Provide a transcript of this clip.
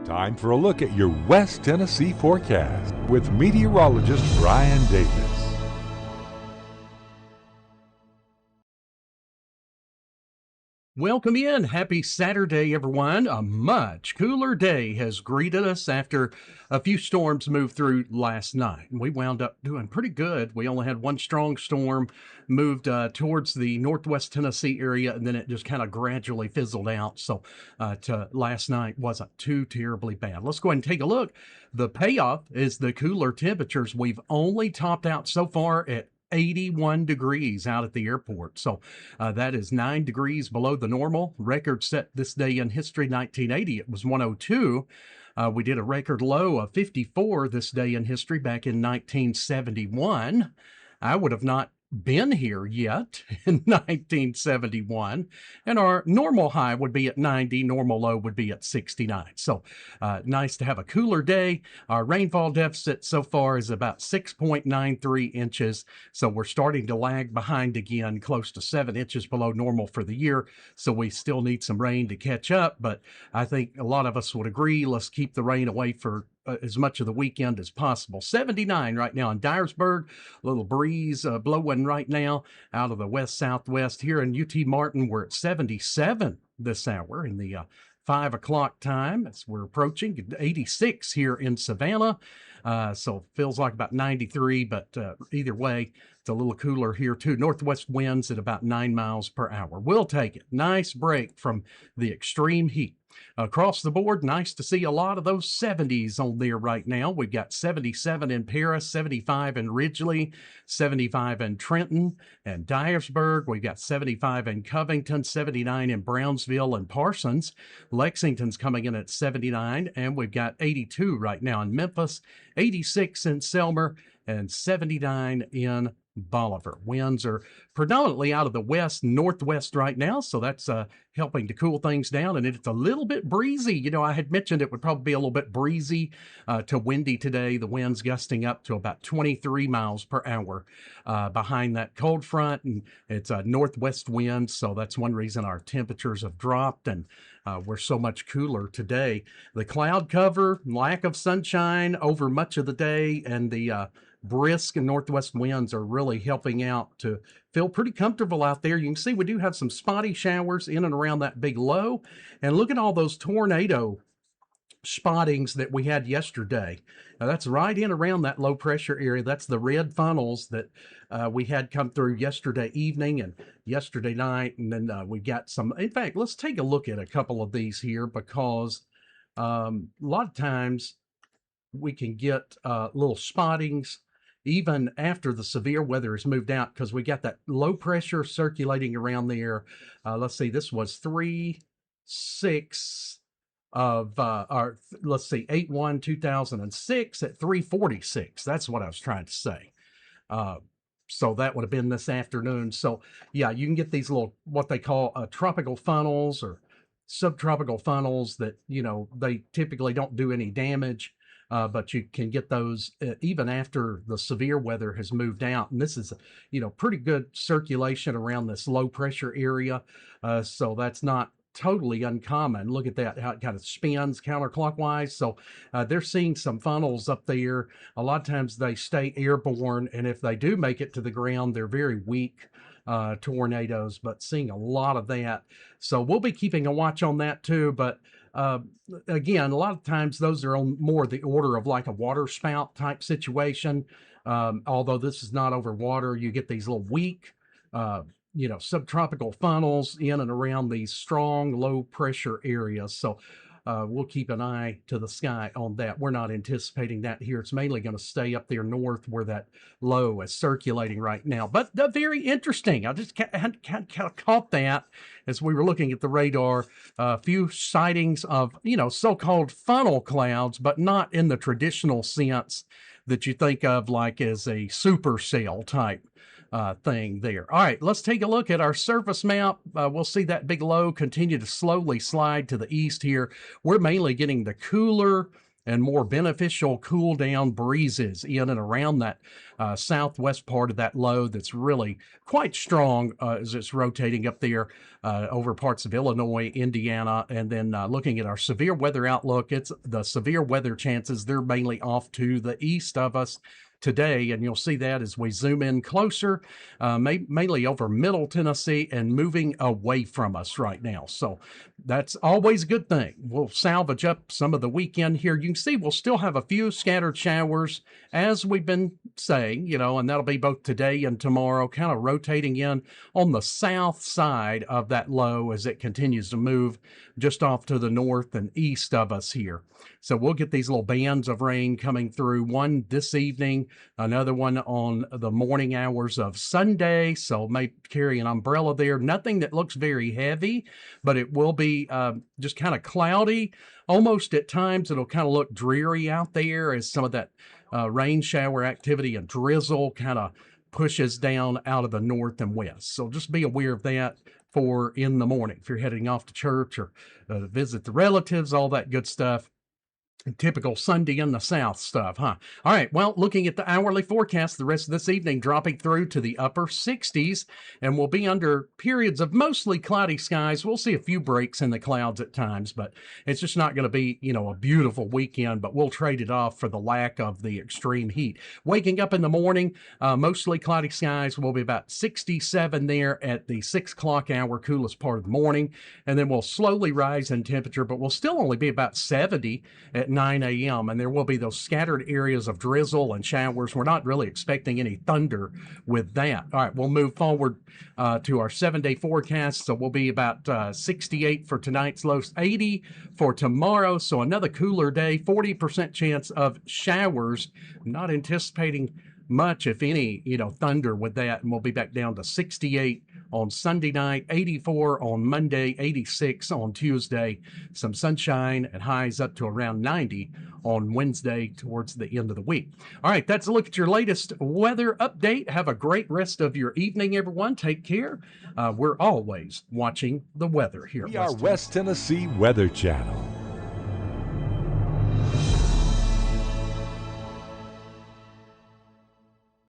Time for a look at your West Tennessee forecast with meteorologist Brian Davis. Welcome in. Happy Saturday, everyone. A much cooler day has greeted us after a few storms moved through last night. We wound up doing pretty good. We only had one strong storm moved towards the northwest Tennessee area, and then it just kind of gradually fizzled out. So last night wasn't too terribly bad. Let's go ahead and take a look. The payoff is the cooler temperatures. We've only topped out so far at 81 degrees out at the airport. So that is 9 degrees below the normal. Record set this day in history, 1980. It was 102. We did a record low of 54 this day in history back in 1971. I would have not been here yet in 1971, and our normal high would be at 90, normal low would be at 69. So nice to have a cooler day. Our rainfall deficit so far is about 6.93 inches, so we're starting to lag behind again, close to 7 inches below normal for the year, so we still need some rain to catch up, but I think a lot of us would agree, let's keep the rain away for as much of the weekend as possible. 79 right now in Dyersburg, a little breeze blowing right now out of the west-southwest. Here in UT Martin, we're at 77 this hour in the 5 o'clock time as we're approaching. 86 here in Savannah, so feels like about 93, but either way, it's a little cooler here too. Northwest winds at about 9 miles per hour. We'll take it. Nice break from the extreme heat. Across the board, nice to see a lot of those 70s on there right now. We've got 77 in Paris, 75 in Ridgely, 75 in Trenton and Dyersburg. We've got 75 in Covington, 79 in Brownsville and Parsons. Lexington's coming in at 79, and we've got 82 right now in Memphis, 86 in Selmer, and 79 in Bolivar. Winds are predominantly out of the west-northwest right now, so that's helping to cool things down, and it's a little bit breezy. You know, I had mentioned it would probably be a little bit breezy to windy today. The winds gusting up to about 23 miles per hour behind that cold front, and it's a northwest wind, so that's one reason our temperatures have dropped, and we're so much cooler today. The cloud cover, lack of sunshine over much of the day, and the brisk and northwest winds are really helping out to feel pretty comfortable out there. You can see we do have some spotty showers in and around that big low. And look at all those tornado spottings that we had yesterday. Now, that's right in around that low pressure area. That's the red funnels that we had come through yesterday evening and yesterday night. And then we got some, in fact, let's take a look at a couple of these here, because a lot of times we can get little spottings even after the severe weather has moved out, because we got that low pressure circulating around there. Let's see, this was 3/6 of let's see, 8/1/2006 at 3:46. That's what I was trying to say. So that would have been this afternoon. So yeah, you can get these little, what they call tropical funnels or subtropical funnels that, you know, they typically don't do any damage. But you can get those even after the severe weather has moved out. And this is, you know, pretty good circulation around this low pressure area. So that's not totally uncommon. Look at that, how it kind of spins counterclockwise. So they're seeing some funnels up there. A lot of times they stay airborne, and if they do make it to the ground, they're very weak tornadoes, but seeing a lot of that. So we'll be keeping a watch on that too. But again, a lot of times those are on more the order of like a water spout type situation. Although this is not over water, you get these little weak, you know, subtropical funnels in and around these strong low pressure areas. So we'll keep an eye to the sky on that. We're not anticipating that here. It's mainly going to stay up there north where that low is circulating right now. But very interesting. I just kind of caught that as we were looking at the radar. A few sightings of, you know, so-called funnel clouds, but not in the traditional sense that you think of like as a supercell type thing there. All right, let's take a look at our surface map. We'll see that big low continue to slowly slide to the east here. We're mainly getting the cooler and more beneficial cool down breezes in and around that southwest part of that low that's really quite strong as it's rotating up there over parts of Illinois, Indiana, and then looking at our severe weather outlook, it's the severe weather chances, they're mainly off to the east of us today, and you'll see that as we zoom in closer, mainly over Middle Tennessee and moving away from us right now. So that's always a good thing. We'll salvage up some of the weekend here. You can see we'll still have a few scattered showers, as we've been saying, and that'll be both today and tomorrow, kind of rotating in on the south side of that low as it continues to move just off to the north and east of us here. So we'll get these little bands of rain coming through, one this evening, another one on the morning hours of Sunday. So may carry an umbrella there. Nothing that looks very heavy, but it will be just kind of cloudy. Almost at times it'll kind of look dreary out there as some of that rain shower activity and drizzle kind of pushes down out of the north and west. So just be aware of that for in the morning if you're heading off to church or visit the relatives, all that good stuff. Typical Sunday in the South stuff, huh? All right, well, looking at the hourly forecast, the rest of this evening dropping through to the upper 60s, and we'll be under periods of mostly cloudy skies. We'll see a few breaks in the clouds at times, but it's just not going to be, a beautiful weekend, but we'll trade it off for the lack of the extreme heat. Waking up in the morning, mostly cloudy skies. We'll be about 67 there at the 6 o'clock hour, coolest part of the morning, and then we'll slowly rise in temperature, but we'll still only be about 70 at 9 a.m. and there will be those scattered areas of drizzle and showers. We're not really expecting any thunder with that. All right, we'll move forward to our 7-day forecast. So we'll be about 68 for tonight's lows, 80 for tomorrow. So another cooler day, 40% chance of showers. I'm not anticipating much, if any, thunder with that. And we'll be back down to 68 on Sunday night, 84 on Monday, 86 on Tuesday, some sunshine and highs up to around 90 on Wednesday towards the end of the week. All right, that's a look at your latest weather update. Have a great rest of your evening, everyone. Take care. We're always watching the weather here. We are West Tennessee Weather Channel.